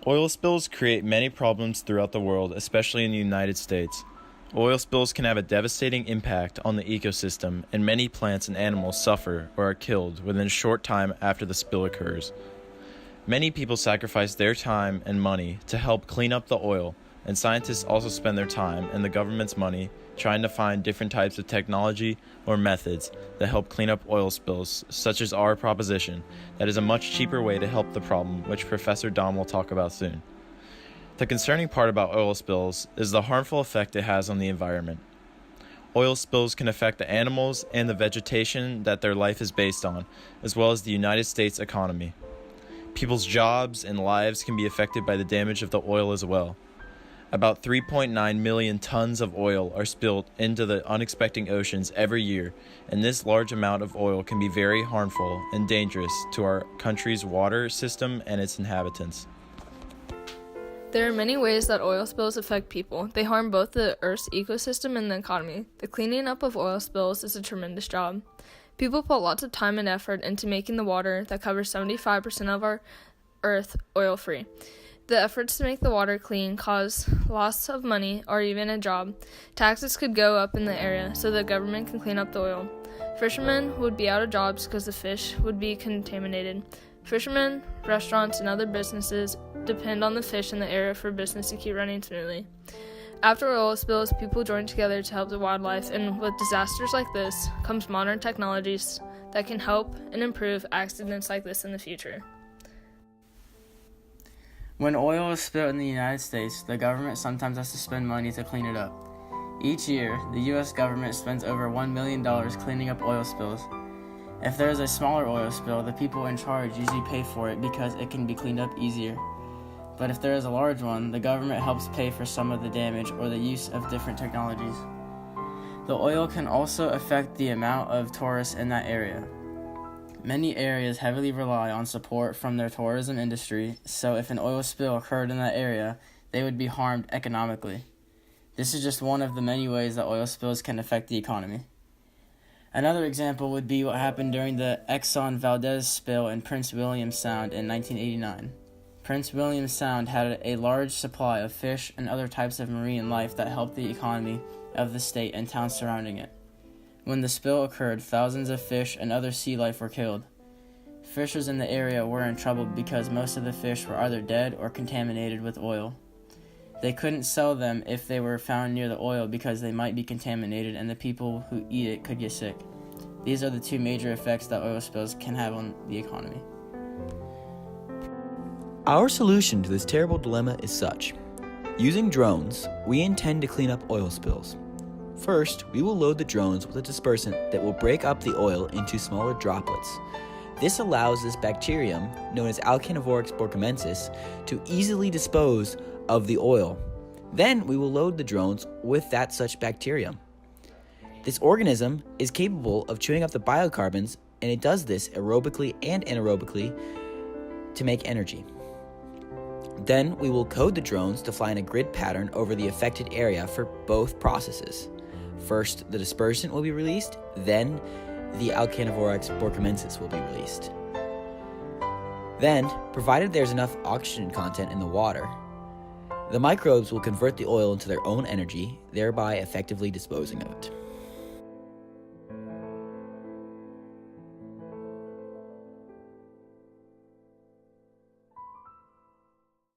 Oil spills create many problems throughout the world, especially in the United States. Oil spills can have a devastating impact on the ecosystem, and many plants and animals suffer or are killed within a short time after the spill occurs. Many people sacrifice their time and money to help clean up the oil, and scientists also spend their time and the government's money trying to find different types of technology or methods that help clean up oil spills, such as our proposition that is a much cheaper way to help the problem, which Professor Dom will talk about soon. The concerning part about oil spills is the harmful effect it has on the environment. Oil spills can affect the animals and the vegetation that their life is based on, as well as the United States economy. People's jobs and lives can be affected by the damage of the oil as well. About 3.9 million tons of oil are spilled into the unexpected oceans every year, and this large amount of oil can be very harmful and dangerous to our country's water system and its inhabitants. There are many ways that oil spills affect people. They harm both the Earth's ecosystem and the economy. The cleaning up of oil spills is a tremendous job. People put lots of time and effort into making the water that covers 75% of our Earth oil-free. The efforts to make the water clean cause loss of money or even a job. Taxes could go up in the area so the government can clean up the oil. Fishermen would be out of jobs because the fish would be contaminated. Fishermen, restaurants, and other businesses depend on the fish in the area for business to keep running smoothly. After oil spills, people join together to help the wildlife, and with disasters like this comes modern technologies that can help and improve accidents like this in the future. When oil is spilled in the United States, the government sometimes has to spend money to clean it up. Each year, the U.S. government spends over $1 million cleaning up oil spills. If there is a smaller oil spill, the people in charge usually pay for it because it can be cleaned up easier. But if there is a large one, the government helps pay for some of the damage or the use of different technologies. The oil can also affect the amount of tourists in that area. Many areas heavily rely on support from their tourism industry, so if an oil spill occurred in that area, they would be harmed economically. This is just one of the many ways that oil spills can affect the economy. Another example would be what happened during the Exxon Valdez spill in Prince William Sound in 1989. Prince William Sound had a large supply of fish and other types of marine life that helped the economy of the state and towns surrounding it. When the spill occurred, thousands of fish and other sea life were killed. Fishers in the area were in trouble because most of the fish were either dead or contaminated with oil. They couldn't sell them if they were found near the oil because they might be contaminated and the people who eat it could get sick. These are the two major effects that oil spills can have on the economy. Our solution to this terrible dilemma is such. Using drones, we intend to clean up oil spills. First, we will load the drones with a dispersant that will break up the oil into smaller droplets. This allows this bacterium, known as Alcanovorix borchamensis, to easily dispose of the oil. Then we will load the drones with that such bacterium. This organism is capable of chewing up the biocarbons, and it does this aerobically and anaerobically to make energy. Then we will code the drones to fly in a grid pattern over the affected area for both processes. First, the dispersant will be released, then the Alcanovorix borchamensis will be released. Then, provided there's enough oxygen content in the water, the microbes will convert the oil into their own energy, thereby effectively disposing of it.